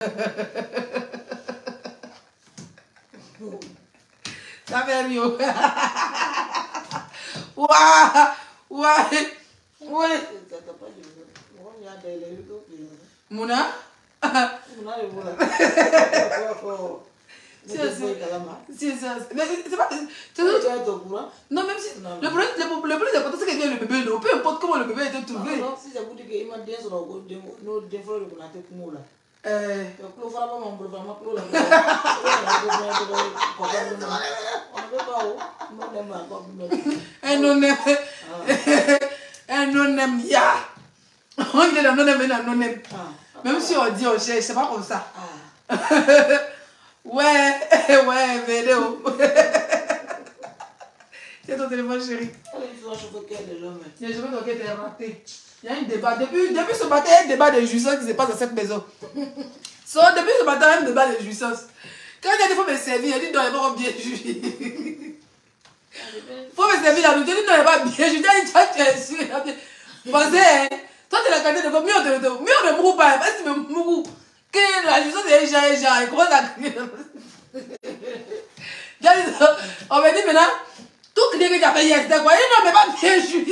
Ça fait rire. Ouah. Ouais. Ouais. Mouna? C'est ça. Mais c'est pas. Non, même si. Le problème c'est que vient le bébé. Peu importe comment le bébé était trouvé. Non, si ça vous dit qu'il m'a dit sur nos défauts de connaître comment là. Un non-aime, ya. On dit un non-aime et un non-aime. Même si on dit on cherche, c'est pas comme ça. Ouais, vidéo. C'est ton téléphone, chérie. Je vais donc être raté. Il y a un débat. Depuis ce matin, il y a un débat de jouissance qui se passe dans cette maison. Depuis ce matin, il y a un débat de jouissance. Quand il y a des fois me servir, il dit non, il va pas bien jouir. Faut me servir la nourriture, il dit non, il va bien jouir. Il dit toi, tu es sûr. Pensez, toi, tu es la qualité de mieux on ne mourra pas. Parce que tu me mourras. Que la jouissance est déjà. Il commence à crier. On me dit maintenant, tout crier que tu as fait hier, c'était quoi? Il dit non, mais pas bien jouir.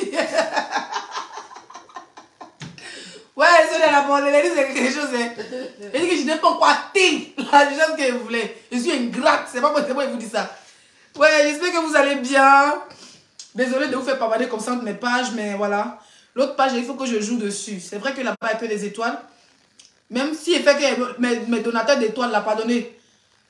Ouais, c'est de la bonne, elle dit c'est quelque chose. Elle dit que je n'ai pas encore atteint la chose que vous voulez. Je suis ingrate, c'est pas possible, il vous dit ça. Ouais, j'espère que vous allez bien. Désolée de vous faire pavaner comme ça entre mes pages, mais voilà. L'autre page, il faut que je joue dessus. C'est vrai que là-bas, il y a que des étoiles. Même si il fait que mes donateurs d'étoiles l'ont pas donné.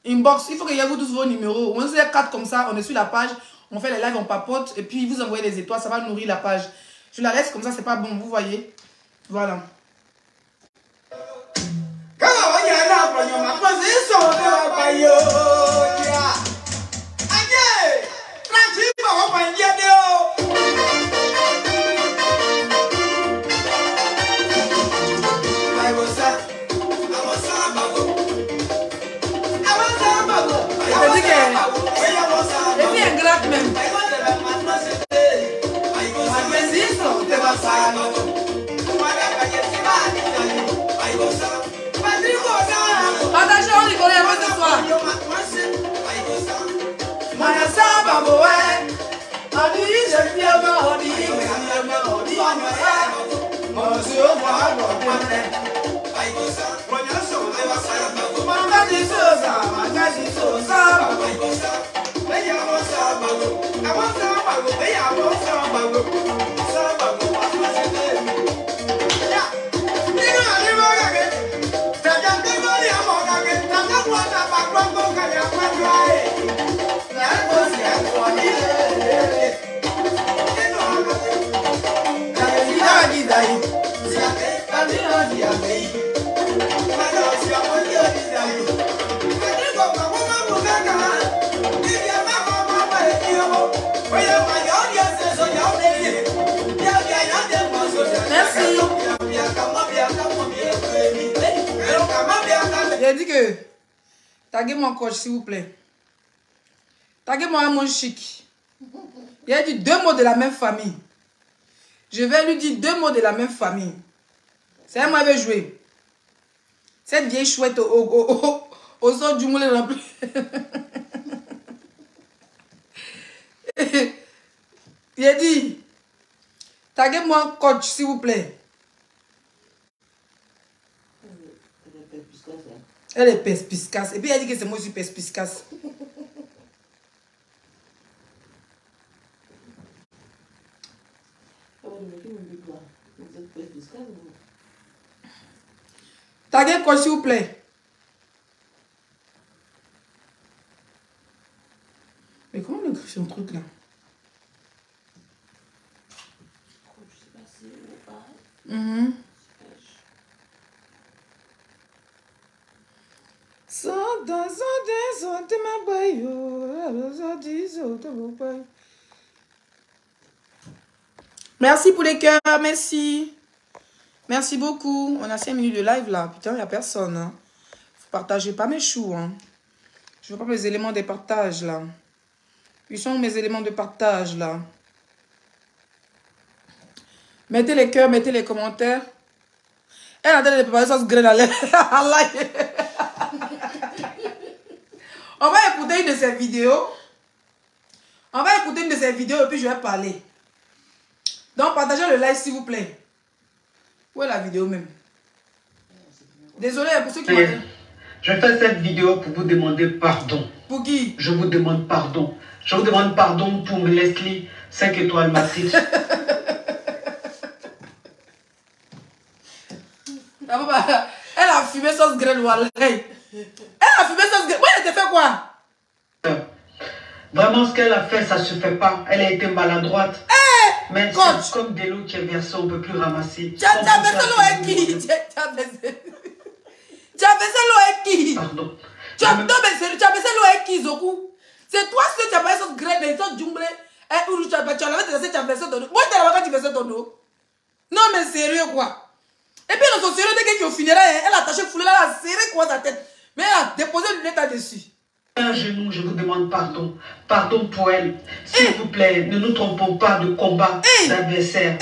Inbox, il faut qu'il y ait vous tous vos numéros. On est 4 comme ça, on est sur la page, on fait les lives, on papote, et puis vous envoyez des étoiles, ça va nourrir la page. Je la laisse comme ça, c'est pas bon, vous voyez. Voilà. J'ai dit que taguez-moi coach s'il vous plaît. Taguez-moi un mot chic. Il a dit 2 mots de la même famille. Je vais lui dire 2 mots de la même famille. C'est un moi qui va jouer. Cette vieille chouette au sort du moulin rempli. Il a dit taguez-moi coach s'il vous plaît. Elle est perspicace. Et puis elle dit que c'est moi qui suis perspicace. Taguez quoi s'il vous plaît. Mais comment on écrit son truc là? Merci pour les cœurs, merci. Merci beaucoup. On a 5 minutes de live là. Putain, il n'y a personne. Hein. Vous partagez pas mes choux. Hein. Je veux pas mes éléments de partage là. Ils sont mes éléments de partage là. Mettez les cœurs, mettez les commentaires. Elle a donné des préparations graines à l'air. On va écouter une de ses vidéos. On va écouter une de ses vidéos et puis je vais parler. Donc, partagez le live s'il vous plaît. Où est la vidéo même? Désolé pour ceux qui m'ont... Je fais cette vidéo pour vous demander pardon. Pour qui? Je vous demande pardon. Je vous demande pardon pour Leslie, 5 étoiles Matrix. Elle a fumé sauce graine ou elle a fumé sauce graine. Ouais, elle t'a fait quoi? Vraiment, ce qu'elle a fait, ça se fait pas. Elle a été maladroite. Mais c'est comme de l'eau qui est versée, on ne peut plus ramasser. Tu as versé l'eau avec qui? Tu as versé l'eau avec qui? Pardon. Tu as versé l'eau avec qui, Zoku? C'est toi ce que tu as versé sauce graine et sauce djumbre. Tu as versé ton eau. Moi, tu as là-bas quand tu versais ton eau. Non, mais sérieux quoi? Et puis, dans son sérieux, dès qu'il est au funérail, elle a attaché foulée, elle a serré quoi sa tête. Mais elle a déposé le lunette là-dessus. Un genou, je vous demande pardon. Pardon pour elle. S'il vous plaît, ne nous trompons pas de combat d'adversaire.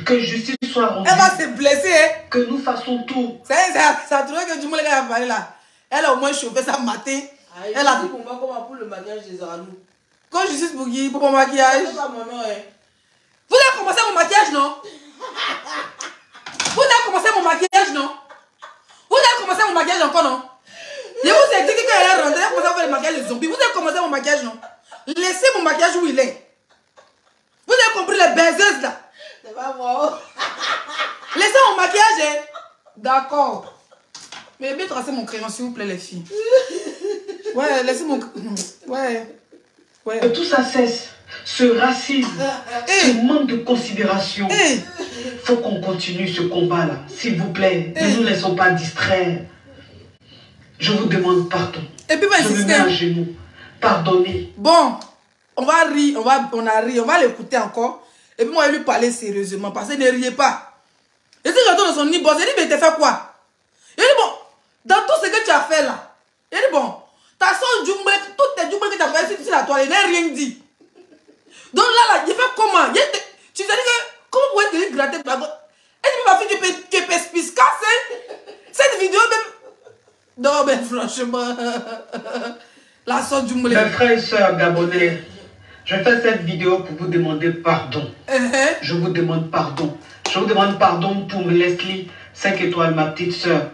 Que justice soit rendue. Elle va se blesser. Hein? Que nous fassons tout. Ça a trouvé que du monde a parlé là. Elle a au moins chauffé sa matin. Elle a dit combat pour le maquillage des Zaralou. Quand justice pour qui? Pour mon maquillage. C'est pas mon nom, hein. Vous avez commencé mon maquillage, non? Vous avez commencé mon maquillage, non? Vous avez commencé mon maquillage encore, non? Je vous ai dit que quand elle est rentrée, elle a commencé à faire le maquillage de zombie. Vous avez commencé mon maquillage, non? Laissez mon maquillage où il est. Vous avez compris les baiseuses là? C'est pas moi. Laissez mon maquillage, hein? D'accord. Mais bien tracer mon crayon, s'il vous plaît, les filles. Ouais, laissez mon... Ouais. Que tout ça cesse. Ce racisme, ce manque de considération. Faut qu'on continue ce combat-là. S'il vous plaît, ne nous laissons pas distraire. Je vous demande pardon. Et puis, je me mets à genoux. Pardonnez. Bon, on va rire, on a ri, on va l'écouter encore. Et puis moi, je vais lui parler sérieusement parce que ne riez pas. Et si j'entends dans son nid, bon, j'ai dit, mais t'as fait quoi? Il dit, bon, dans tout ce que tu as fait là, il dit, bon, ta soeur Djumbre, toutes tes Djumbre que tu as fait sur la toile, il n'a rien dit. Donc là, il fait comment? Tu t'es dit que, comment vous pouvez te gratter la gauche? Et puis ma fille, tu peux piscasser, hein? Cette vidéo même... Non, mais franchement, la soeur Djumbre. Mes frères et sœurs gabonais, je fais cette vidéo pour vous demander pardon. Je vous demande pardon. Je vous demande pardon pour Leslie, 5 étoiles, ma petite sœur.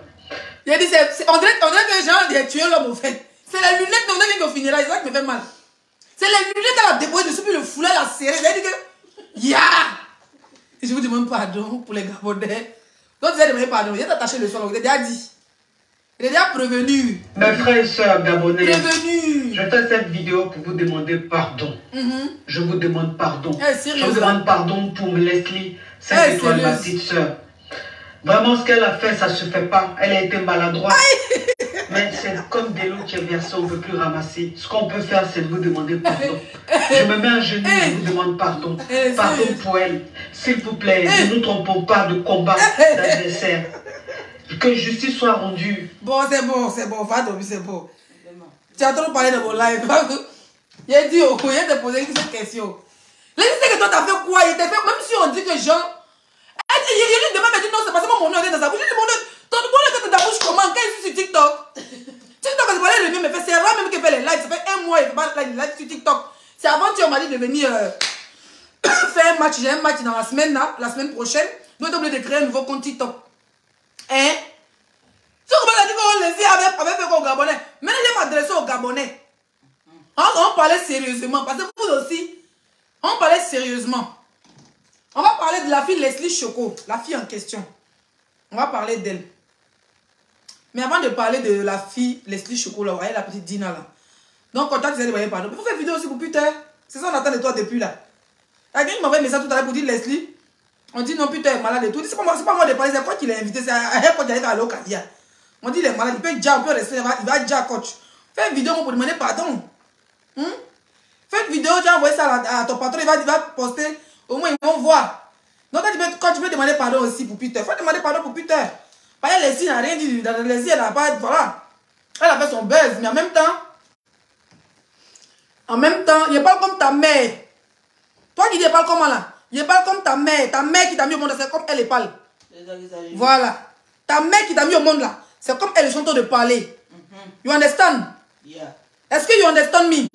Il a dit, on dirait que les gens ont tué l'homme au fait. C'est la lunette dont on finira, c'est ça qui me fait mal. C'est les lunettes qu'elle a déposées dessus, puis le foulard l'a serré. Elle a dit que, ya! Et je vous demande pardon pour les Gabonais. Donc vous avez demandé pardon, il a attaché le sol, vous avez déjà dit. Il est déjà prévenu. Mes frères et sœurs gabonais, prévenu. Je fais cette vidéo pour vous demander pardon. Je vous demande pardon. Je vous demande pardon pour Leslie, 5 étoiles, ma petite sœur. Vraiment, ce qu'elle a fait, ça se fait pas. Elle a été maladroite. Mais c'est comme de l'eau qui est versée, on ne peut plus ramasser. Ce qu'on peut faire, c'est de vous demander pardon. Je me mets à genoux, je vous demande pardon. Pardon pour elle. s'il vous plaît, ne nous trompons pas de combat d'adversaire. Que justice soit rendue. Bon, c'est bon, va dormir, c'est bon. Tu as trop parlé de mon live. Il dit, oh, il a posé cette question. Là, il sait que toi, t'as fait quoi? Il t'a fait, même si on dit que Jean. Il lui demande, mais dit non, c'est parce que mon nom est dans sa bouche. Il dit, ton nom est dans ta bouche comment? Quand il est sur TikTok. TikTok, c'est pas le mieux, mais c'est rare même qu'il fait les lives. Ça fait un mois, il fait pas les lives sur TikTok. C'est avant que tu m'as dit de venir faire un match. J'ai un match dans la semaine, là, la semaine prochaine. Nous, on est obligé de créer un nouveau compte TikTok. Hein? Tu comprends la dit qu'on les avait fait au Gabonais. Maintenant, je vais m'adresser aux Gabonais. On parlait sérieusement. Parce que vous aussi, on parlait sérieusement. On va parler de la fille Leslie Choco, la fille en question. On va parler d'elle. Mais avant de parler de la fille Leslie Choco, là, vous voyez la petite Dina là. Donc, quand tu as dit, voyez, pardon. Il faut faire une vidéo aussi pour Peter. C'est ça, on attend de toi depuis là. Quelqu'un qui m'a envoyé un message tout à l'heure pour dire Leslie. On dit non, Peter est malade et tout. C'est pas moi de parler, c'est quoi qu'il a invité. C'est à elle quand il arrive à l'Ocadia. On dit il est malade, il peut déjà, on peut rester, il va déjà coach. Fais une vidéo pour demander pardon. Fais une vidéo, tu as envoyé ça à ton patron, il va poster. Au moins, ils vont voir. Donc, quand tu peux demander pardon aussi pour Peter, il faut demander pardon pour Peter. Parce que Leslie n'a rien dit. Leslie, elle n'a pas. Voilà. Elle a fait son buzz. Mais en même temps, il parle comme ta mère. Toi qui dis, il parle comment là? Il parle comme ta mère. Ta mère qui t'a mis au monde, c'est comme elle parle. Voilà. Ta mère qui t'a mis au monde là, c'est comme elle est en train de parler. You understand? Yeah. Est-ce que you understand me?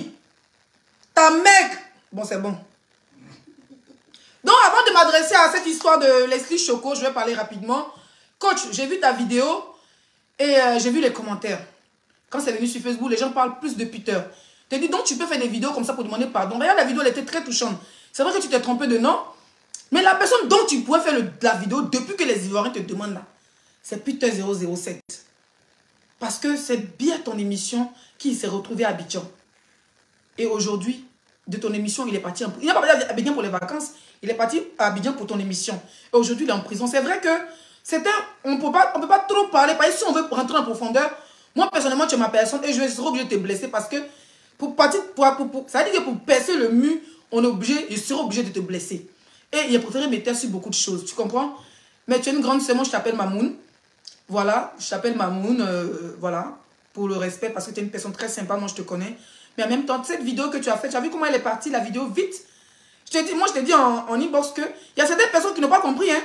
Ta mec. Bon, c'est bon. Donc, avant de m'adresser à cette histoire de Leslie Choco, je vais parler rapidement. Coach, j'ai vu ta vidéo et j'ai vu les commentaires. Quand c'est venu sur Facebook, les gens parlent plus de Peter. Tu as dit, donc tu peux faire des vidéos comme ça pour demander pardon. Regarde, la vidéo, elle était très touchante. C'est vrai que tu t'es trompé de nom, mais la personne dont tu pourrais faire la vidéo depuis que les Ivoiriens te demandent là, c'est Peter 007. Parce que c'est bien ton émission qui s'est retrouvée à Abidjan. Et aujourd'hui, de ton émission, il est parti il n'est pas parti à Abidjan pour les vacances, il est parti à Abidjan pour ton émission. Et aujourd'hui, il est en prison. C'est vrai que on ne peut pas trop parler. Parce que si on veut rentrer en profondeur, moi, personnellement, tu es ma personne et je serai obligé de te blesser parce que ça veut dire que pour percer le mur, je serai obligé de te blesser. Et il a préféré me taire sur beaucoup de choses. Tu comprends? Mais tu es une grande sœur, moi, je t'appelle Mamoun. Voilà, je t'appelle Mamoun, voilà, pour le respect, parce que tu es une personne très sympa, moi, je te connais. Mais en même temps, cette vidéo que tu as faite, tu as vu comment elle est partie, la vidéo, vite. Moi, je t'ai dit en inbox qu'il y a certaines personnes qui n'ont pas compris, hein.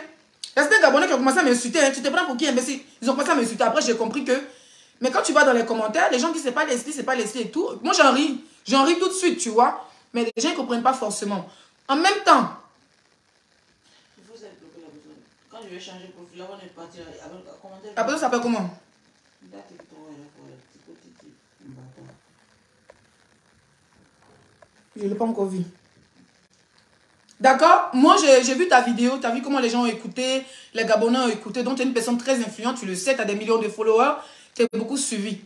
Il y a certains Gabonais qui ont commencé à m'insulter, hein. Tu te prends pour qui, imbécile? Ils ont commencé à m'insulter. Après, j'ai compris que... Mais quand tu vas dans les commentaires, les gens disent c'est pas Leslie et tout. Moi, j'en ris tout de suite, tu vois. Mais les gens ne comprennent pas forcément. En même temps... Quand je vais changer de profil, là, on est parti avec un commentaire. La personne s'appelle comment? Je ne l'ai pas encore vu. D'accord? Moi, j'ai vu ta vidéo. Tu as vu comment les gens ont écouté. Les Gabonais ont écouté. Donc, tu es une personne très influente. Tu le sais. Tu as des millions de followers. Tu es beaucoup suivi.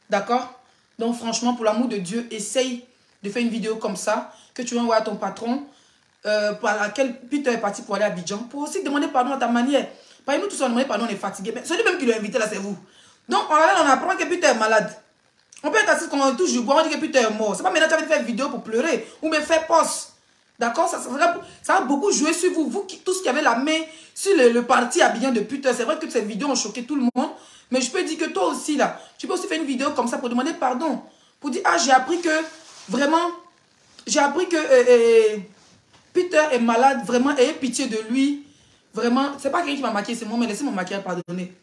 D'accord? Donc, franchement, pour l'amour de Dieu, essaye de faire une vidéo comme ça. Que tu envoies à ton patron. Par laquelle Peter est parti pour aller à Abidjan. Pour aussi demander pardon à ta manière. Parce que nous tous on demande pardon, on est fatigués. Mais celui même qui l'a invité là, c'est vous. Donc, on apprend que Peter est malade. On peut être assis quand on touche du bois, on dit que Peter est mort. C'est pas maintenant que tu vas faire une vidéo pour pleurer ou me faire poste. D'accord? Ça va beaucoup jouer sur vous. Vous tous qui avez la main sur le parti Abidjan de Peter. C'est vrai que ces vidéos ont choqué tout le monde. Mais je peux dire que toi aussi, là, tu peux aussi faire une vidéo comme ça pour demander pardon. Pour dire, ah, j'ai appris que, vraiment, j'ai appris que Peter est malade. Vraiment, ayez pitié de lui. Vraiment, c'est pas quelqu'un qui m'a maquillé, c'est moi, mais laissez mon maquillage pardonner.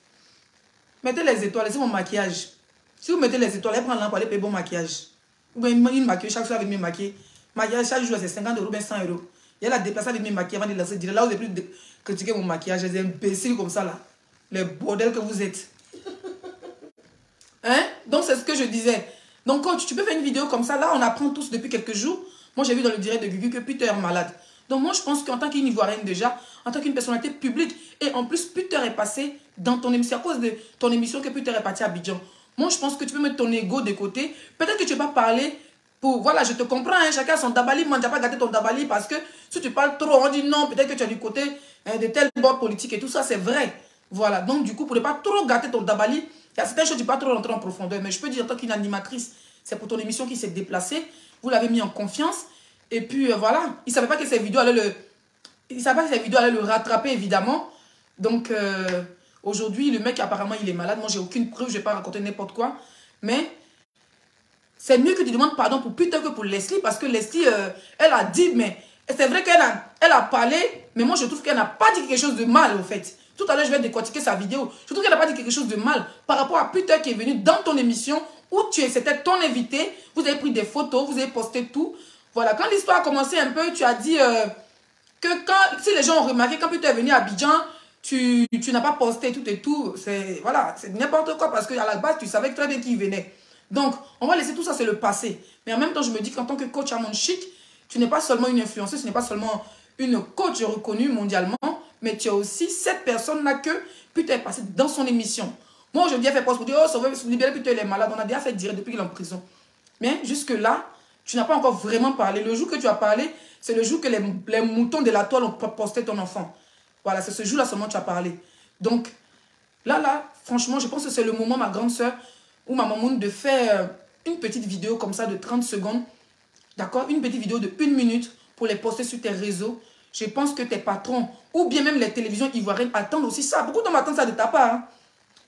Mettez les étoiles, laissez mon maquillage. Si vous mettez les étoiles, elle prend l'an pour aller payer bon maquillage. Ou bien une maquillage chaque fois avec mes maquillés. Maquillage chaque jour, c'est 50 €, bien 100 €. Et elle a déplacé avec mes maquillages avant de lancer direct. Là, vous n'avez plus critiquer mon maquillage. Les imbéciles comme ça, là. Les bordels que vous êtes. Hein? Donc, c'est ce que je disais. Donc, coach, tu peux faire une vidéo comme ça. Là, on apprend tous depuis quelques jours. Moi, j'ai vu dans le direct de Gugu que Peter est malade. Donc, moi, je pense qu'en tant qu'une Ivoirienne déjà, en tant qu'une personnalité publique, et en plus, Peter est passé dans ton émission. C'est à cause de ton émission que Peter est parti à Abidjan. Moi, je pense que tu peux mettre ton ego de côté. Peut-être que tu ne vas pas parler pour... Voilà, je te comprends, hein, chacun a son dabali. Moi, tu n'as pas gâté ton dabali parce que si tu parles trop, on dit non, peut-être que tu es du côté de tel bord politique et tout ça, c'est vrai. Voilà, donc du coup, pour ne pas trop gâter ton dabali, il y a certaines choses, tu ne peux pas trop rentrer en profondeur. Mais je peux dire, en tant qu'une animatrice, c'est pour ton émission qui s'est déplacée. Vous l'avez mis en confiance. Et puis, voilà. Il ne savait pas que ces vidéos allaient le rattraper, évidemment. Donc... aujourd'hui, le mec, apparemment, il est malade. Moi, j'ai aucune preuve. Je ne vais pas raconter n'importe quoi. Mais c'est mieux que tu demandes pardon pour Peter que pour Leslie. Parce que Leslie, elle a dit, mais c'est vrai qu'elle a parlé. Mais moi, je trouve qu'elle n'a pas dit quelque chose de mal, en fait. Tout à l'heure, je vais décortiquer sa vidéo. Je trouve qu'elle n'a pas dit quelque chose de mal par rapport à Peter qui est venu dans ton émission où c'était ton invité. Vous avez pris des photos, vous avez posté tout. Voilà. Quand l'histoire a commencé un peu, tu as dit que si les gens ont remarqué, quand Peter est venu à Abidjan, tu n'as pas posté tout et tout. C'est n'importe quoi parce qu'à la base, tu savais très bien qui venait. Donc, on va laisser tout ça, c'est le passé. Mais en même temps, je me dis qu'en tant que coach à Monchique, tu n'es pas seulement une influenceuse, tu n'es pas seulement une coach reconnue mondialement, mais tu as aussi cette personne-là que Peter est passé dans son émission. Moi, aujourd'hui, elle fait poste pour dire, oh, sauver, libérer Peter, il est malade. On a déjà fait direct depuis qu'il est en prison. Mais jusque-là, tu n'as pas encore vraiment parlé. Le jour que tu as parlé, c'est le jour que les moutons de la toile ont posté ton enfant. Voilà, c'est ce jour-là seulement que tu as parlé. Donc, là, franchement, je pense que c'est le moment, ma grande soeur, ou ma maman, de faire une petite vidéo comme ça de 30 secondes. D'accord? Une petite vidéo de 1 minute pour les poster sur tes réseaux. Je pense que tes patrons, ou bien même les télévisions ivoiriennes, attendent aussi ça. Beaucoup d'hommes attendent ça de ta part. Hein.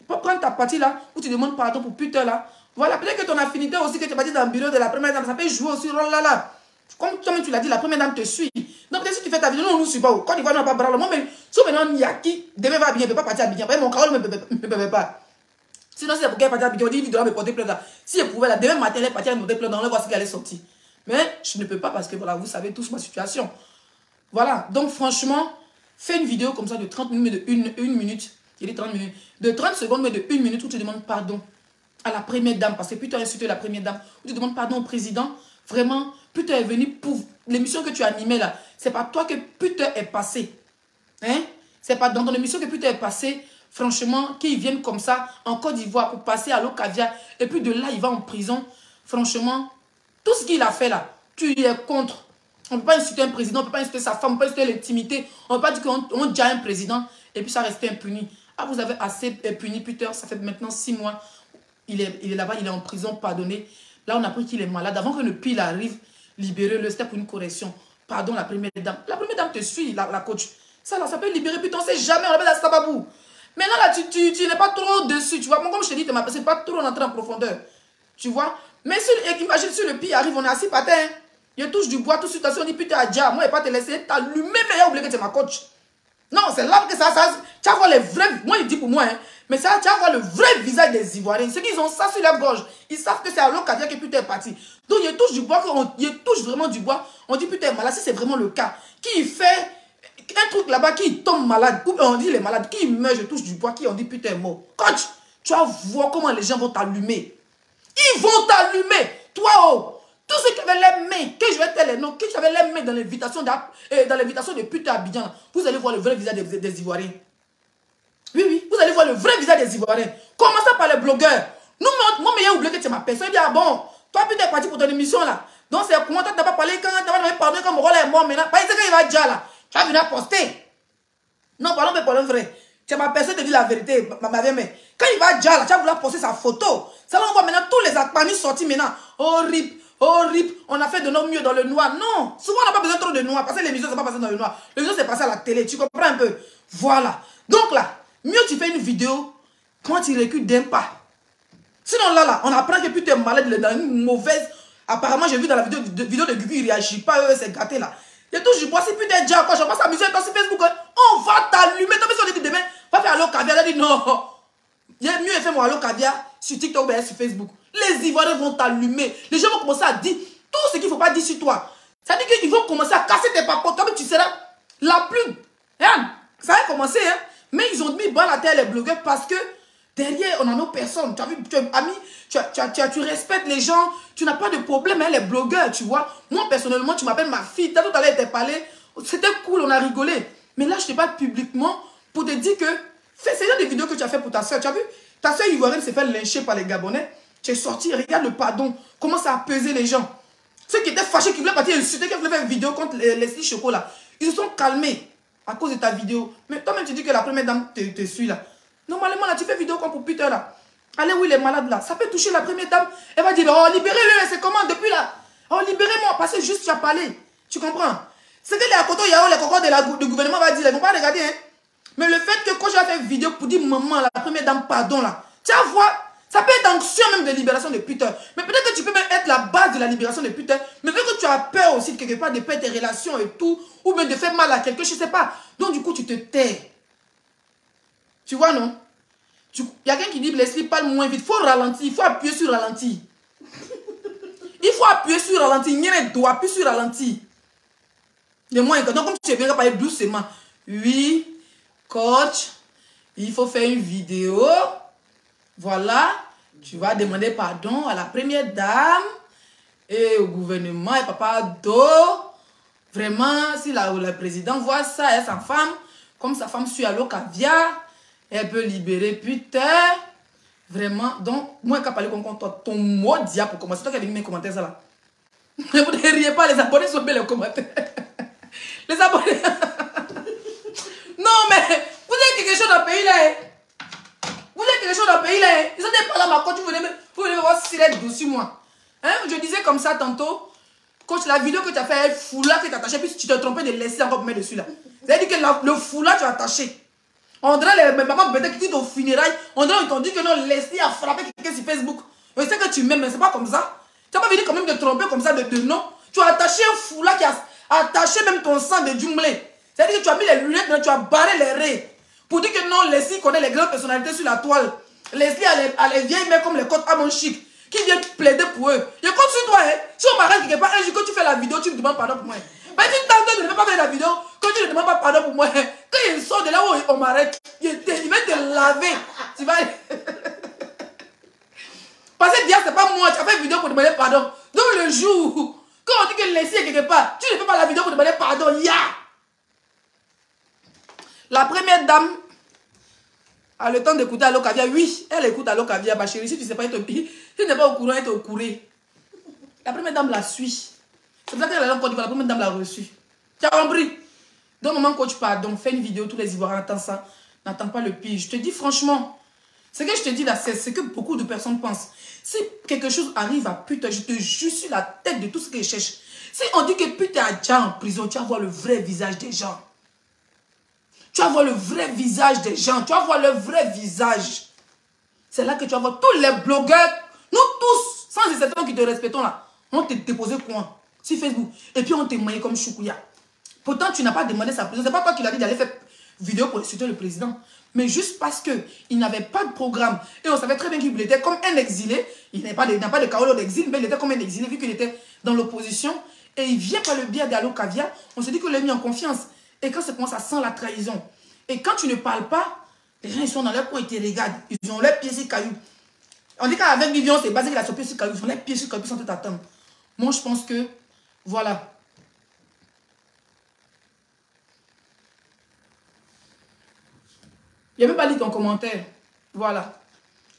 Pour prendre ta partie là, où tu demandes pardon pour Peter là. Voilà, peut-être que ton affinité aussi, que tu es parti dans le bureau de la première dame, ça peut jouer aussi rôle là. Comme toi-même tu l'as dit, la première dame te suit. Donc, si tu fais ta vidéo, non, on ne nous suit pas. Quand il va, on n'a pas bras. Moi, mais si maintenant, Yaki, demain va bien, il ne peut pas partir à bien. Mon carreau ne me peut pas. Sinon, si elle pouvait partir à Abidjan, on dit, il doit me porter plainte là. Si elle pouvait, là, demain matin, elle est partie à me porter plainte, on va voir ce qu'elle allait sortir. Mais je ne peux pas parce que, voilà, vous savez tous ma situation. Voilà, donc franchement, fais une vidéo comme ça de 30 minutes, de 1 minute. Il dit 30 minutes. De 30 secondes, mais de 1 minute où tu demandes pardon à la première dame. Parce que puis tu as insulté la première dame. Où tu demandes pardon au président. Vraiment, Peter est venu pour l'émission que tu animais là. C'est pas toi que Peter est passé. Hein? C'est pas dans ton émission que Peter est passé. Franchement, qu'ils viennent comme ça en Côte d'Ivoire pour passer à l'eau caviar. Et puis de là, il va en prison. Franchement, tout ce qu'il a fait là, tu y es contre. On ne peut pas insulter un président, on ne peut pas insulter sa femme, on ne peut pas insulter l'intimité. On ne peut pas dire qu'on dit à un président et puis ça reste impuni. Ah, vous avez assez puni Peter, ça fait maintenant 6 mois. Il est là-bas, il est en prison, pardonné. Là, on a appris qu'il est malade. Avant que le pire arrive, libérez-le, c'était pour une correction. Pardon, la première dame. La première dame te suit, la coach. Ça, là, ça peut libérer, puis on ne sait jamais, on appelle la sababou. Maintenant, là, tu n'es pas trop dessus, tu vois. Bon, comme je te dis, tu m'as pas trop rentré en profondeur. Tu vois. Mais imagine si le pire arrive, on est assis par terre. Je touche du bois, tout de suite, on dit, putain, Adja, moi, je ne vais pas te laisser t'allumer, mais il a oublié que tu es ma coach. Non, c'est là que ça, tu vas voir les vrais, moi, il dit pour moi, hein, mais ça, tu vas voir le vrai visage des Ivoiriens. Ceux qui ont ça sur leur gorge, ils savent que c'est à l'occasion que putain est parti. Donc, il touche du bois, il touche vraiment du bois, on dit, putain, malade, si c'est vraiment le cas, qui fait un truc là-bas, qui tombe malade, ou on dit, il est malade, qui meurt, je touche du bois, qui on dit, putain, mort. Coach, tu vas voir comment les gens vont t'allumer. Ils vont t'allumer. Toi, oh. Tous ceux qui avaient les mains, que je vais te les noms, qui avaient les mains dans l'invitation de Peter Abidjan, vous allez voir le vrai visage des Ivoiriens. Oui, oui, vous allez voir le vrai visage des Ivoiriens. Commencez par les blogueurs. Nous, moi, mais il a oublié que tu es ma personne. Il dit, ah bon, toi, Peter est parti pour ton émission là. Donc, c'est comment tu n'as pas parlé quand tu as parlé quand mon rôle est mort maintenant. Pas que il va dire là. Tu vas venir poster. Non, parlons mais parlons vrai. Tu es ma personne de dire la vérité, ma vieille mère. Quand il va dire là, tu vas vouloir poster sa photo. Ça, on voit maintenant tous les akpanis sortis maintenant. Horrible. Horrible, on a fait de nos mieux dans le noir. Non, souvent on n'a pas besoin trop de noir. Parce que l'émission ne s'est pas passée dans le noir. L'émission s'est passée à la télé, tu comprends un peu. Voilà. Donc là, mieux tu fais une vidéo quand tu recules d'un pas. Sinon là, on apprend que puis tu es malade dans une mauvaise... Apparemment, j'ai vu dans la vidéo de Gugu, il ne réagit pas, c'est gâté là. Il touche du bois, si puis tu es déjà quoi, je passe à musique sur Facebook, on va t'allumer. T'as vu si on dit demain, va faire Allo Caviar. Elle a dit non. Il est mieux fait mon Allo Caviar sur TikTok ou sur Facebook. Les Ivoiriens vont t'allumer. Les gens vont commencer à dire tout ce qu'il ne faut pas dire sur toi. Ça veut dire qu'ils vont commencer à casser tes papotes. Toi, tu seras la plus... Regarde, ça a commencé, hein. Mais ils ont mis bas la terre les blogueurs parce que derrière, on a nos personnes. Tu as vu, tu es ami, tu respectes les gens. Tu n'as pas de problème, hein, les blogueurs, tu vois. Moi, personnellement, tu m'appelles ma fille. Tout à l'heure, elle t'a parlé. C'était cool, on a rigolé. Mais là, je te parle publiquement pour te dire que fais ce genre de vidéos que tu as fait pour ta soeur. Tu as vu, ta soeur ivoirienne s'est fait lyncher par les Gabonais. Tu es sorti, regarde le pardon, comment ça a pesé les gens. Ceux qui étaient fâchés, qui voulaient partir insulter, qui voulaient faire une vidéo contre Leslie Choco là, ils se sont calmés à cause de ta vidéo. Mais toi-même, tu dis que la première dame te suit là. Normalement, là, tu fais vidéo comme pour Peter là. Allez, où il est malade là. Ça peut toucher la première dame. Elle va dire, oh, libérez-le, c'est comment depuis là. Oh, libérez-moi, parce que juste tu as parlé. Tu comprends? C'est que les Akoto Yao, les cocos du gouvernement va dire, ils ne vont pas regarder. Hein. Mais le fait que quand j'ai fait une vidéo pour dire, maman, la première dame, pardon là, tu vas voir. Ça peut être anxieux même de libération de Peter. Mais peut-être que tu peux même être la base de la libération de Peter. Mais vu que tu as peur aussi de quelque part de perdre tes relations et tout, ou même de faire mal à quelqu'un, je ne sais pas. Donc du coup, tu te tais. Tu vois, non? Il y a quelqu'un qui dit, Leslie, parle moins vite. Il faut ralentir, il faut appuyer sur ralenti. Il faut appuyer sur ralenti. Il y a un doigt, appuyer sur ralenti. Donc comme tu viens de parler doucement. Oui, coach, il faut faire une vidéo. Voilà, tu vas demander pardon à la première dame et au gouvernement et papa Do. Vraiment, si le président voit ça et sa femme, comme sa femme suit Allo Caviar, elle peut libérer Peter. Vraiment, donc, moi, quand je parle comme toi, ton mot dia pour commencer, toi qui as mis mes commentaires, ça là. Ne vous ne riez pas, les abonnés sont bien les commentaires. Les abonnés. Non, mais vous avez quelque chose dans le pays là. Vous avez quelque chose dans le pays là. Ils ont des parlé à ma coach, vous venez voir si elle est dessus moi. Hein? Je disais comme ça tantôt. Coach, la vidéo que tu as fait, un foulard que tu as attaché, puis tu t'es trompé de laisser encore mettre dessus là. C'est-à-dire que le foulard tu as attaché. On dirait les mamans bêtes qui disent au funérailles. On dirait qu'ils t'ont dit que non, Leslie a frappé quelqu'un sur Facebook. Je sais que tu m'aimes, mais c'est pas comme ça. Tu n'as pas venu quand même de tromper comme ça de non. Tu as attaché un foulard qui a attaché même ton sang de jumblé. C'est-à-dire que tu as mis les lunettes, tu as barré les raies. Pour dire que non, Leslie connaît les grandes personnalités sur la toile. Leslie a les vieilles mères comme les côtes à mon chic qui viennent plaider pour eux. Je compte sur toi, hein. Si on m'arrête quelque part, un jour, quand tu fais la vidéo, tu me demandes pardon pour moi. Mais tu t'entends de ne pas faire la vidéo, quand tu ne demandes pas pardon pour moi, quand il sort de là où on m'arrête, il va te laver. Tu vas... Parce que dire, c'est pas moi, tu as fait une vidéo pour demander pardon. Donc le jour, quand on dit que Leslie est quelque part, tu ne fais pas la vidéo pour demander pardon, La première dame a le temps d'écouter Allo Caviar. Oui, elle écoute Allo Caviar, ma chérie. Si tu ne sais pas, si tu n'es pas au courant, elle est au courant. La première dame la suit. C'est pour ça qu'elle est en Côte d'Ivoire, la première dame l'a reçue. Tu as compris? Donc, moment coach pardon, fais une vidéo, tous les Ivoiriens entendent ça. N'attends pas le pire. Je te dis franchement, ce que je te dis là, c'est ce que beaucoup de personnes pensent. Si quelque chose arrive à putain, je te jure sur la tête de tout ce que je cherche. Si on dit que putain a déjà en prison, tu vas voir le vrai visage des gens. Tu vas voir le vrai visage des gens. Tu vas voir le vrai visage. C'est là que tu vas voir tous les blogueurs. Nous tous, sans exception qui te respectons là, on te déposé quoi sur Facebook. Et puis on te moyen comme Choukouya. Pourtant, tu n'as pas demandé sa prison. Ce n'est pas toi qui l'as dit d'aller faire vidéo pour insulter le président. Mais juste parce qu'il n'avait pas de programme. Et on savait très bien qu'il était comme un exilé. Il n'a pas de carolo d'exil, mais il était comme un exilé vu qu'il était dans l'opposition. Et il vient par le biais d'Allo Caviar. On se dit qu'il l'a mis en confiance. Et quand c'est comme ça sent la trahison. Et quand tu ne parles pas, les gens ils sont dans leur coin, ils te regardent. Ils ont leurs pieds sur caillou. On dit qu'avec Vivian, c'est basé qu'il a son pied sur caillou. Ils ont leurs pieds sur caillou, ils sont tout attendre. Moi, je pense que, voilà. Il n'y a même pas lu ton commentaire. Voilà.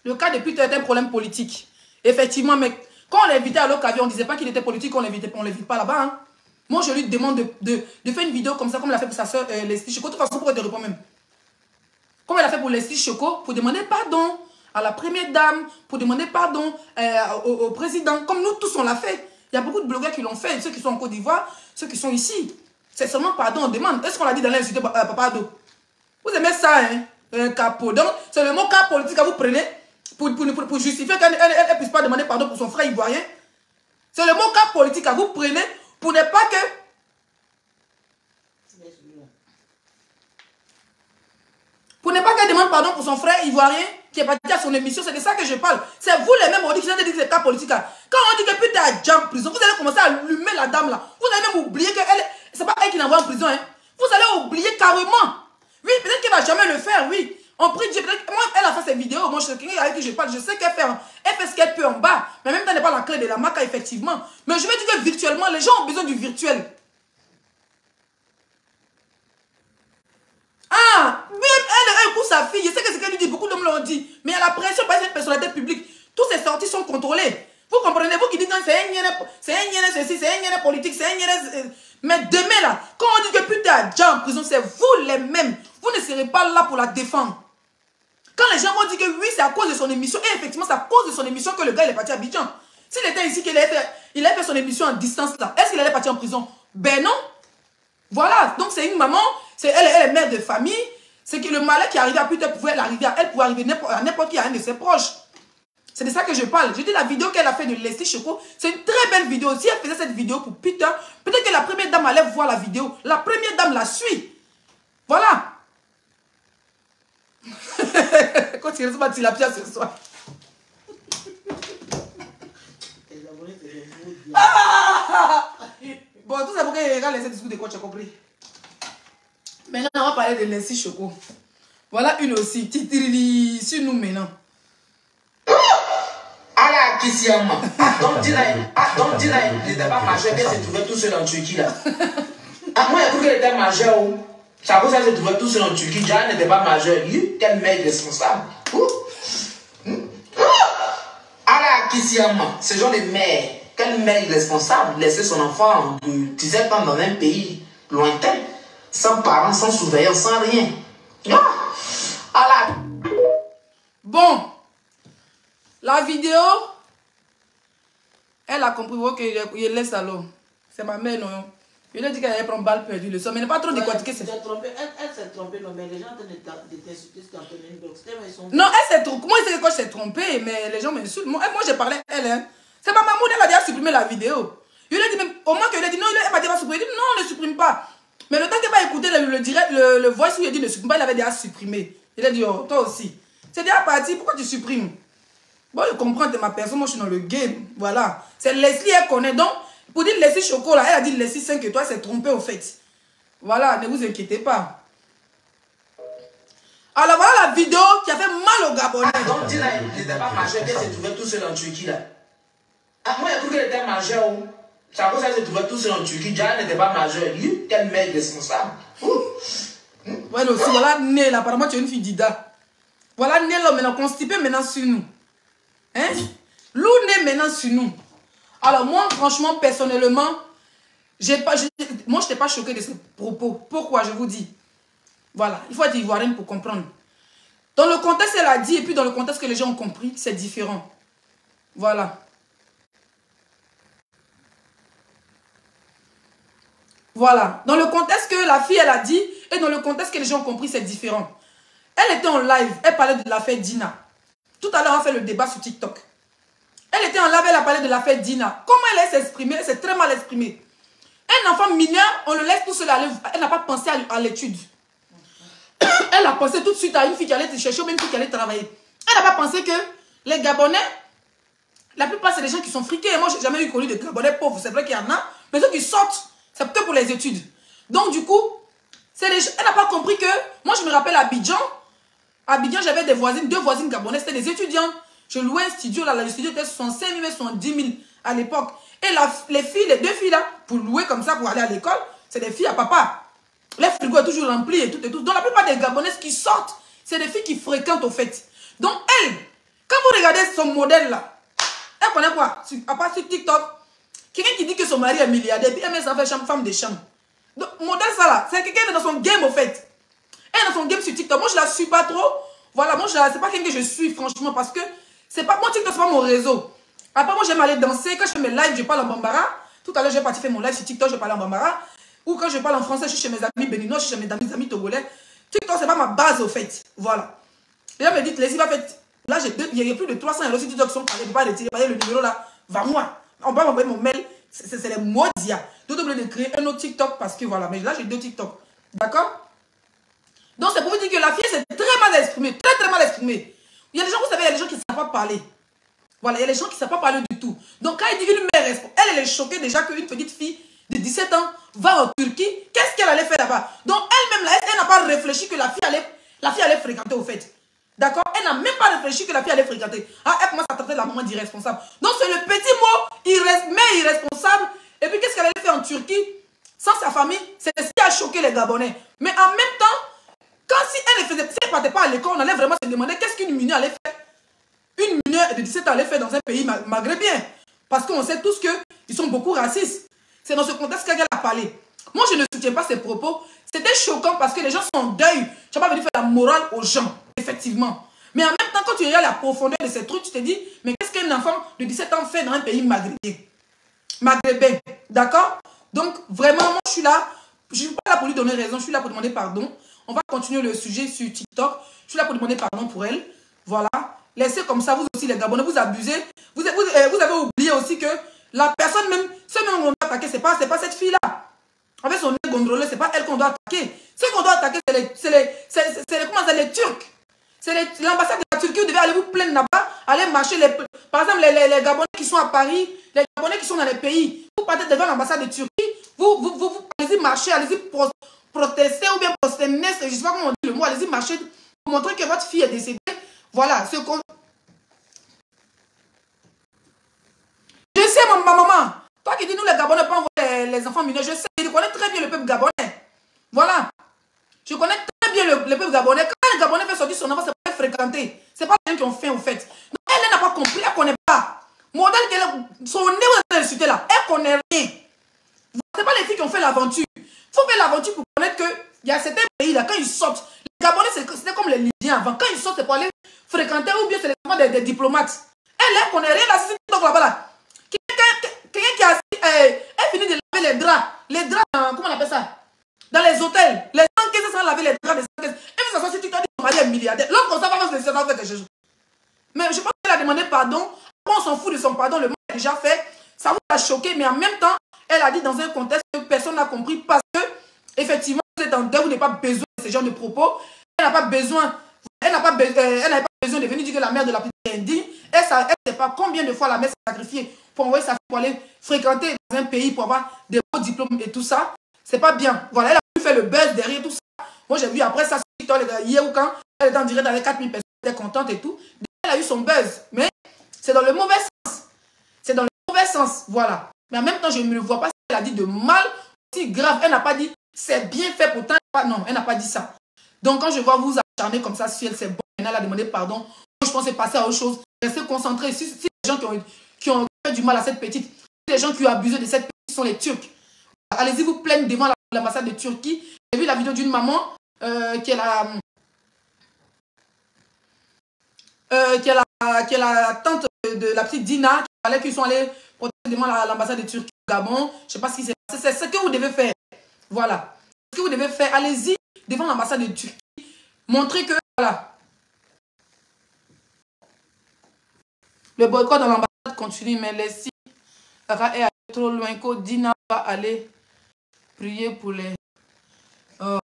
Le cas de Peter est un problème politique. Effectivement, mais quand on l'invitait à Allo Caviar, on ne disait pas qu'il était politique, on ne l'invite pas là-bas. Hein. Moi, je lui demande de faire une vidéo comme ça, comme elle a fait pour sa soeur Leslie Choco. De toute façon, pourquoi elle te répond même? Comme elle a fait pour Leslie Choco, pour demander pardon à la première dame, pour demander pardon au président. Comme nous tous, on l'a fait. Il y a beaucoup de blogueurs qui l'ont fait, ceux qui sont en Côte d'Ivoire, ceux qui sont ici. C'est seulement pardon, on demande. Est-ce qu'on l'a dit dans l'insulté Papa Ado? Vous aimez ça, hein? Un capot. Donc, c'est le mot cas politique que vous prenez pour justifier qu'elle ne puisse pas demander pardon pour son frère ivoirien. C'est le mot cas politique que vous prenez pour ne pas que... Pour ne pas qu'elle demande pardon pour son frère ivoirien qui est parti à son émission. C'est de ça que je parle. C'est vous les mêmes, on dit que c'est des cas politiques. Quand on dit que putain a déjà en prison, vous allez commencer à allumer la dame là. Vous allez même oublier que c'est pas elle qui l'envoie en prison. Hein. Vous allez oublier carrément. Oui, peut-être qu'elle va jamais le faire, oui. On prie Dieu, peut-être moi, elle a fait ses vidéos. Moi, je sais avec qui je parle, je sais qu'elle fait ce qu'elle peut en bas. Mais même temps, elle n'est pas la clé de la maca, effectivement. Mais je veux dire que virtuellement, les gens ont besoin du virtuel. Ah, même elle pour sa fille, je sais que c'est qu'elle lui dit, beaucoup d'hommes l'ont dit. Mais il y a la pression par cette personnalité publique. Toutes ces sorties sont contrôlées. Vous comprenez, vous qui dites, c'est un yéné ceci, c'est un yéné politique, c'est un yéné... Mais demain là, quand on dit que putain a déjà en prison, c'est vous les mêmes. Vous ne serez pas là pour la défendre. Quand les gens vont dire que oui, c'est à cause de son émission, et effectivement, c'est à cause de son émission que le gars il est parti à Abidjan. S'il était ici, qu'il il a fait son émission en distance là, est-ce qu'il allait partir en prison? Ben non. Voilà, donc c'est une maman, elle est mère de famille. C'est que le malin qui est arrivé à putain pouvait arriver à elle, pouvait arriver à n'importe qui, à un de ses proches. C'est de ça que je parle. Je dis la vidéo qu'elle a fait de Leslie Choco, c'est une très belle vidéo. Si elle faisait cette vidéo pour Peter, peut-être que la première dame allait voir la vidéo. La première dame la suit. Voilà. Quand tu reçois tilapia ce soir. Bon, tout ça pour que les gars laissent discuter de quoi, tu as compris. Maintenant, on va parler de Leslie Choco. Voilà une aussi. Titirili sur nous maintenant. Allah Kisiama. Donc Dinaï, il n'était pas majeur, qu'elle se trouvait tout seul en Turquie là. Moi, j'ai cru qu'elle était majeure. C'est à cause qu'elle se trouvait tout seul en Turquie. Déjà, elle n'était pas majeure. Quelle mère responsable. Allah Kisiama. Ce genre de mère. Quelle mère irresponsable. Laisser son enfant de 17 ans dans un pays lointain. Sans parents, sans surveillance, sans rien. Allah. Bon. La vidéo, elle a compris que je laisse alors. C'est ma mère, non. Je lui ai dit qu'elle allait prendre balle perdue le soir, mais elle n'est pas trop décortiquée. Elle s'est trompée, non, mais les gens sont en train de t'insulter sur Antonine Blox. Non, elle s'est trompée. Moi, je sais que quand je s'est trompée, mais les gens m'insultent. Moi j'ai parlé à elle. Hein. C'est ma maman, elle a déjà supprimé la vidéo. Je lui ai dit, même, au moins que je lui ai dit, non, elle m'a dit, va supprimer. Non, on ne supprime pas. Mais le temps qu'elle va écouter le voice où il a dit, ne supprime pas, il avait déjà supprimé. Il a dit, oh, toi aussi. C'est déjà parti, pourquoi tu supprimes? Bon, je comprends, t'es ma personne, moi je suis dans le game. Voilà. C'est Leslie, elle connaît. Donc, pour dire Leslie Choco, là, elle a dit Leslie 5 étoiles, elle s'est trompée au fait. Voilà, ne vous inquiétez pas. Alors voilà la vidéo qui a fait mal aux Gabonais. Donc, Dina, il n'était pas majeur, qu'elle s'est trouvée tout seul en Turquie, là. Ah, moi, j'ai cru qu'elle était majeure. C'est à cause qu'elle s'est trouvée tout seul en Turquie. Déjà, elle n'était pas majeure. Quelle mère responsable. Ouais, aussi, voilà, né, là, apparemment, tu es une fille d'Ida. Voilà, né, là, maintenant, constipé, maintenant, sur nous. Hein? Lou, né, maintenant, sur nous. Alors, moi, franchement, personnellement, moi, je n'étais pas choquée de ces propos. Pourquoi, je vous dis? Voilà, il faut être ivoirienne pour comprendre. Dans le contexte, elle a dit, et puis dans le contexte que les gens ont compris, c'est différent. Voilà. Voilà. Dans le contexte que la fille, elle a dit, et dans le contexte que les gens ont compris, c'est différent. Elle était en live, elle parlait de l'affaire Dina. Tout à l'heure, on a fait le débat sur TikTok. Elle était en live, elle a parlé de l'affaire Dina. Comment elle s'est exprimée? Elle s'est très mal exprimée. Un enfant mineur, on le laisse tout seul aller. Elle n'a pas pensé à l'étude. Elle a pensé tout de suite à une fille qui allait te chercher ou même une fille qui allait travailler. Elle n'a pas pensé que les Gabonais, la plupart c'est des gens qui sont friqués. Moi, je n'ai jamais eu connu de Gabonais pauvres. C'est vrai qu'il y en a, mais ceux qui sortent, c'est que pour les études. Donc, du coup, elle n'a pas compris que... Moi, je me rappelle à Abidjan. À Abidjan, j'avais deux voisines gabonaises. C'était des étudiants. Je louais un studio. Là, le studio était 65 000, 70 000 à l'époque. Et les deux filles là, pour louer comme ça, pour aller à l'école, c'est des filles à papa. Les frigos est toujours remplis et tout et tout. Donc, la plupart des Gabonaises qui sortent, c'est des filles qui fréquentent au fait. Donc, elle, quand vous regardez son modèle là, elle connaît quoi? À part sur TikTok, quelqu'un qui dit que son mari est milliardaire, puis elle met sa femme de chambre. Donc, modèle ça là, c'est quelqu'un qui est dans son game au fait. Elle est dans son game sur TikTok. Moi, je la suis pas trop. Voilà, moi, c'est pas quelqu'un que je suis, franchement, parce que c'est pas mon TikTok, c'est pas mon réseau. Après, moi, j'aime aller danser. Quand je fais mes lives, je parle en bambara. Tout à l'heure, j'ai parti faire mon live sur TikTok, je parle en bambara. Ou quand je parle en français, je suis chez mes amis béninois, je suis chez mes amis togolais. TikTok, c'est pas ma base au fait. Voilà. Et là, me dit, les va faire. Là, il y a plus de 300 euros sur TikTok qui sont parlés. Je ne peux pas retirer. Le numéro là, va moi. On va m'envoyer mon mail. C'est les mots d'IA. Donc, on de créer un autre TikTok parce que voilà. Mais là, j'ai 2 TikTok. D'accord? Donc, c'est pour vous dire que la fille, c'est très mal exprimée. Très, très mal exprimée. Il y a des gens, vous savez, il y a des gens qui ne savent pas parler. Voilà, il y a des gens qui ne savent pas parler du tout. Donc, quand il dit une mère, elle est choquée déjà qu'une petite fille de 17 ans va en Turquie. Qu'est-ce qu'elle allait faire là-bas? Donc, elle-même, là, elle n'a pas réfléchi que la fille allait fréquenter au fait. D'accord? Elle n'a même pas réfléchi que la fille allait fréquenter. Ah, elle commence à traiter la maman d'irresponsable. Donc, c'est le petit mot irresponsable. Et puis, qu'est-ce qu'elle allait faire en Turquie sans sa famille? C'est ce qui a choqué les Gabonais. Mais en même temps, quand si elle ne partait pas à l'école, on allait vraiment se demander qu'est-ce qu'une mineure allait faire. Une mineure de 17 ans allait faire dans un pays maghrébien. Parce qu'on sait tous qu'ils sont beaucoup racistes. C'est dans ce contexte qu'elle a parlé. Moi, je ne soutiens pas ses propos. C'était choquant parce que les gens sont en deuil. Je n'ai pas venu faire la morale aux gens, effectivement. Mais en même temps, quand tu regardes la profondeur de ces trucs, tu te dis, mais qu'est-ce qu'un enfant de 17 ans fait dans un pays maghrébin? D'accord? Donc, vraiment, moi, je suis là. Je ne suis pas là pour lui donner raison. Je suis là pour demander pardon. On va continuer le sujet sur TikTok. Je suis là pour demander pardon pour elle. Voilà. Laissez comme ça, vous aussi, les Gabonais, vous abusez. Vous avez oublié aussi que la personne même, ceux même qu'on doit attaquer, ce n'est pas cette fille-là. En fait, son nez gondrolé, ce n'est pas elle qu'on doit attaquer. Ceux qu'on doit attaquer, c'est les Turcs. C'est l'ambassade de la Turquie, vous devez aller vous plaindre là-bas, aller marcher. Par exemple, les Gabonais qui sont à Paris, les Gabonais qui sont dans les pays, vous partez devant l'ambassade de Turquie, vous allez-y marcher, allez-y protester ou bien prosterner, je ne sais pas comment on dit le mot, allez-y marcher pour montrer que votre fille est décédée. Voilà, ce qu'on... Je sais, ma maman, toi qui dis nous les Gabonais pas envoyer les enfants mineurs, je sais, je connais très bien le peuple gabonais. Voilà. Je connais très bien le peuple gabonais. Quand le Gabonais fait sortir son enfant, c'est pas fréquenter. C'est pas les gens qui ont faim au fait. Donc, elle n'a pas compris, elle ne connaît pas. Modèle son nez, vous avez insulté là, elle ne connaît rien. Ce n'est pas les filles qui ont fait l'aventure. Il faut faire l'aventure pour connaître qu'il y a certains pays là, quand ils sortent, les Gabonais, c'était comme les Libyens avant. Quand ils sortent, c'est pour aller fréquenter ou bien c'est les enfants des diplomates. Elle ne connaît rien là, c'est TikTok là-bas là. Quelqu'un qui a elle finit de laver les draps, comment on appelle ça? Dans les hôtels, les encaisses sans laver les draps, et puis ça soit sur TikTok, son mari est milliardaire. L'homme comme ça va se laisser faire quelque chose. Mais je pense qu'elle a demandé pardon. On s'en fout de son pardon, le monde est déjà fait. Ça vous a choqué, mais en même temps, elle a dit dans un contexte que personne n'a compris parce que, effectivement, vous êtes en deuil, vous n'avez pas besoin de ce genre de propos. Elle n'a pas besoin télévision est venue dire que la mère de la petite est indigne. Elle ne sait pas combien de fois la mère s'est sacrifiée pour envoyer sa fille pour aller fréquenter dans un pays pour avoir des beaux diplômes et tout ça. C'est pas bien. Voilà, elle a pu faire le buzz derrière tout ça. Moi, j'ai vu après ça sur TikTok, hier ou quand elle était en direct avec 4000 personnes, elle était contente et tout. Elle a eu son buzz. Mais c'est dans le mauvais sens. C'est dans le mauvais sens. Voilà. Mais en même temps, je ne me vois pas si elle a dit de mal, aussi grave. Elle n'a pas dit c'est bien fait pourtant. Non, elle n'a pas dit ça. Donc, quand je vois vous acharner comme ça, si elle c'est bon, elle a demandé pardon. Je pensais passer à autre chose. Rester concentré. Si les gens qui ont fait du mal à cette petite, si les gens qui ont abusé de cette petite sont les Turcs, allez-y vous plaindre devant l'ambassade de Turquie. J'ai vu la vidéo d'une maman qui est la tante de la petite Dina, qui sont allés protester devant l'ambassade de Turquie au Gabon. Je ne sais pas ce qui s'est passé. C'est ce que vous devez faire. Voilà. Ce que vous devez faire, allez-y devant l'ambassade de Turquie. Montrez que, voilà. Le boycott dans l'ambassade continue, mais les si Sarah est allée trop loin, que Dina va aller prier pour les...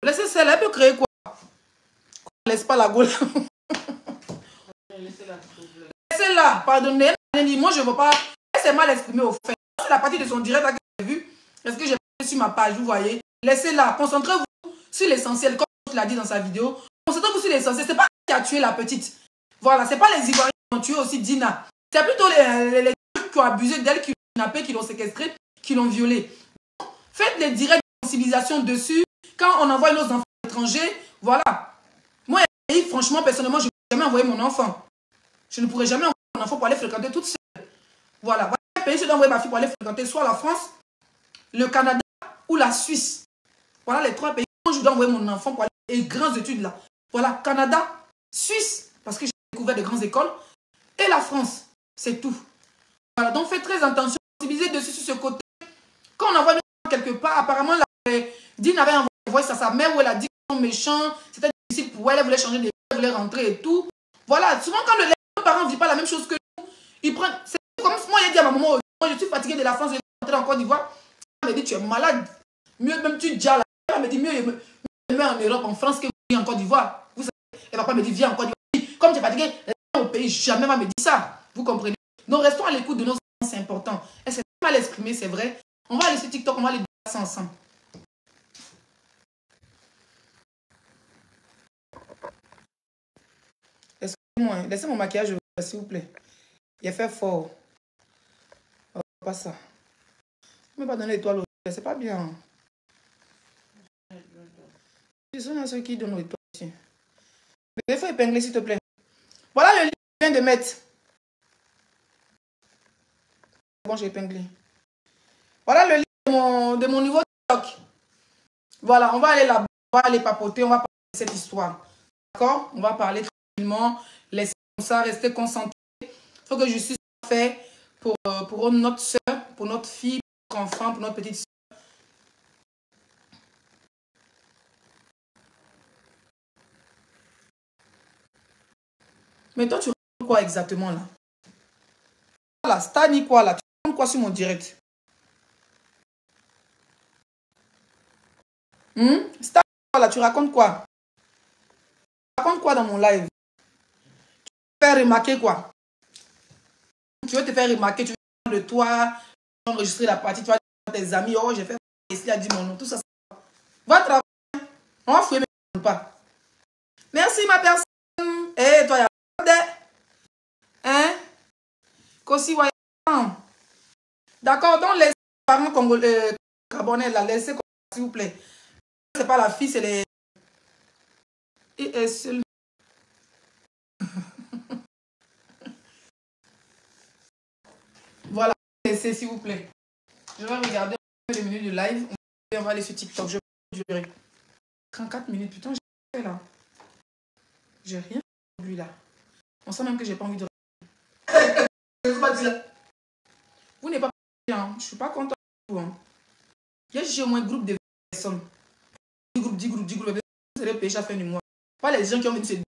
laissez celle, elle peut créer quoi? Laisse pas la Gaule. Laissez-la, pardonnez. Moi, je ne veux pas... Elle s'est mal exprimée au fait. C'est la partie de son direct que j'ai vu. Est-ce que j'ai fait sur ma page, vous voyez? Laissez-la. Concentrez-vous sur l'essentiel, comme il l'a dit dans sa vidéo. Concentrez-vous sur l'essentiel. Ce n'est pas qui a tué la petite. Voilà, ce n'est pas les Ivoiriens qui ont tué aussi Dina. C'est plutôt les qui ont abusé d'elle, qui l'ont kidnappée, qui l'ont séquestrée, qui l'ont violée. Faites des directs de sensibilisation dessus. Quand on envoie nos enfants étrangers, voilà. Moi, franchement, personnellement, je ne pourrais jamais envoyer mon enfant. Je ne pourrais jamais envoyer mon enfant pour aller fréquenter toute seule. Voilà. Voilà un pays, je dois envoyer ma fille pour aller fréquenter soit la France, le Canada ou la Suisse. Voilà les 3 pays où je dois envoyer mon enfant pour aller et grandes études là. Voilà, Canada, Suisse, parce que j'ai découvert de grandes écoles, et la France. C'est tout. Voilà, donc faites très attention, sensibiliser dessus sur ce côté. Quand on envoie nos enfants quelque part, apparemment, Dine avait envoyé ça à sa mère où elle a dit qu'ils sont méchants, c'était difficile pour elle, elle voulait changer de vie, elle voulait rentrer et tout. Voilà, souvent quand les parents ne vivent pas la même chose que nous, ils prennent. C'est comme moi, j'ai dit à ma maman, moi je suis fatiguée de la France, je vais rentrer en Côte d'Ivoire. Elle me dit, tu es malade. Mieux même tu dis à la. Elle me dit, mieux je me mets en Europe, en France, que en Côte d'Ivoire. Et papa me dit, viens en Côte d'Ivoire. Comme tu es fatiguée, au pays, jamais va me dire ça. Vous comprenez? Donc restons à l'écoute de nos enfants, c'est important. Elle s'est mal exprimée, c'est vrai. On va aller sur TikTok, on va aller passer ensemble. Excusez-moi, laissez mon maquillage, s'il vous plaît. Il a fait fort. Oh, pas ça. Ne me pas donner l'étoile, c'est pas bien. Ce sont ceux qui donnent l'étoile ici. Il faut épingler, s'il te plaît. Voilà le livre que je viens de mettre. Bon, j'ai épinglé. Voilà le livre de mon niveau TikTok. Voilà, on va aller là-bas, on va aller papoter, on va parler de cette histoire. D'accord? On va parler tranquillement, laisser comme ça, rester concentré. Il faut que justice soit faite pour notre soeur, pour notre fille, pour notre enfant, pour notre petite soeur. Mais toi, tu racontes quoi exactement là? Voilà, Stani quoi là? Tu racontes quoi sur mon direct? Stani quoi là? Tu racontes quoi? Tu racontes quoi dans mon live? Tu veux te faire remarquer quoi? Tu veux te faire remarquer, tu veux prendre de toi, enregistrer la partie, tu vas dire à tes amis, oh j'ai fait, ici a dit mon nom, tout ça. Va travailler, on va fouiller, mais pas. Merci ma personne. Eh, toi, il y a hein? Kossi, d'accord, donc les parents congolais, gabonais, la laissez, s'il vous plaît. C'est pas la fille, c'est les... ISL. Voilà, laissez, s'il vous plaît. Je vais regarder les minutes de live. On va aller sur TikTok. Je vais durer 34 minutes. Putain, j'ai fait là. J'ai rien fait lui là. On sent même que j'ai pas envie de... Vous n'êtes pas bien. Je suis pas content de vous. Hein. J'ai au moins un groupe de personnes. 10 groupes. C'est le péché à la fin du mois. Pas les gens qui ont venu se dire,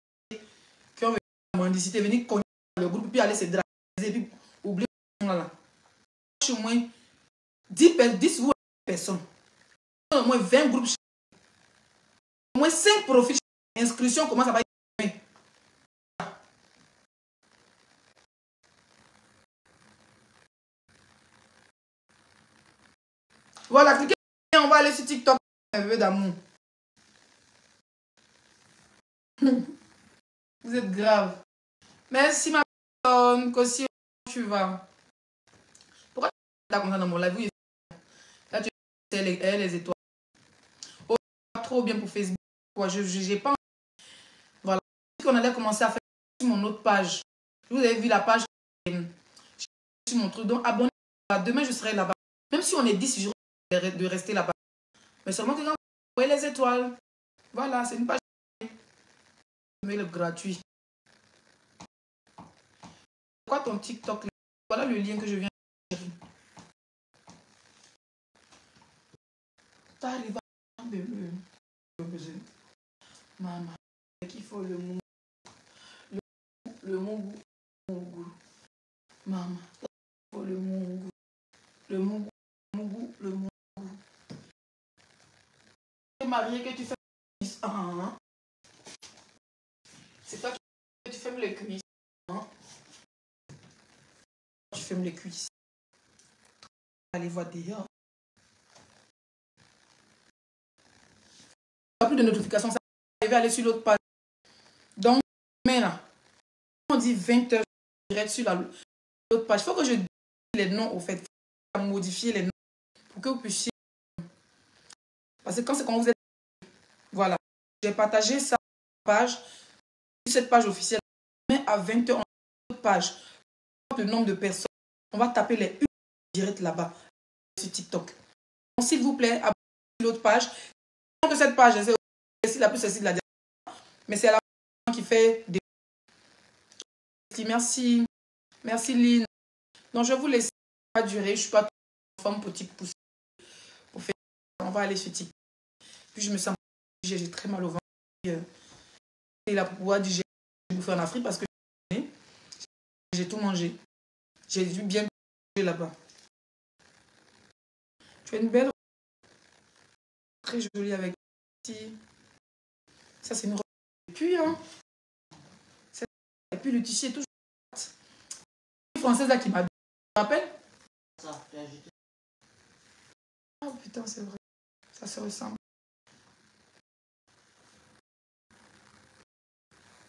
qui ont venu à la mendicité, venir cogner le groupe, puis aller se draguer, puis oublier là. J'ai au moins 10 ou 20 personnes. Au moins 20 groupes. Au moins 5 profils. Inscription commence à pas être. Voilà, cliquez. On va aller sur TikTok. Un peu d'amour. Vous êtes grave. Merci ma personne. Qu'aussi tu vas. Pourquoi tu es comme ça dans mon live? Là, tu sais les étoiles. Oh, trop bien pour Facebook. Je n'ai pas. Voilà. On allait commencer à faire sur mon autre page. Vous avez vu la page sur mon truc. Donc, abonnez-vous. Demain, je serai là-bas. Même si on est 10, je de rester là-bas. Mais seulement que quand vous voyez les étoiles. Voilà, c'est une page. Mais le gratuit. Pourquoi ton TikTok là? Voilà le lien que je viens de faire. T'arrives à bébé. Maman, qu'il faut le mou. Le mou. Maman, il faut le mou. Le mou. Le mou. Tu es marié que tu fais les cuisses. Hein? C'est toi que tu fais les cuisses. Hein? Tu fermes les cuisses. Allez voir dehors. Pas plus de notifications, ça va aller sur l'autre page. Donc, mais là, on dit 20h direct sur l'autre page. Il faut que je dise les noms au fait. Il faut modifier les noms pour que vous puissiez. Parce que quand c'est quand vous êtes. Voilà. J'ai partagé ça page. Sur cette page officielle. Mais à 20h, on a une autre page. Le nombre de personnes. On va taper les une direct là-bas. Sur TikTok. Donc, s'il vous plaît, abonnez-vous sur l'autre page. Que cette page, c'est la plus facile de la dire. Mais c'est la qui fait des. Merci. Merci, Lynn. Donc, je vous laisse pas durer. Je ne suis pas trop en forme pour pouce. Pour faire. On va aller sur TikTok. Puis, je me sens. J'ai très mal au ventre. Et la pouvoir digérer. J'ai bouffé en Afrique parce que j'ai tout mangé. J'ai dû bien manger là-bas. Tu as une belle. Très jolie avec. Ça, c'est une robe. Et puis, hein. Et puis, le tissu est toujours. Une française là qui m'a. Tu te rappelles? Ça, tu as ajouté. Oh putain, c'est vrai. Ça se ressemble.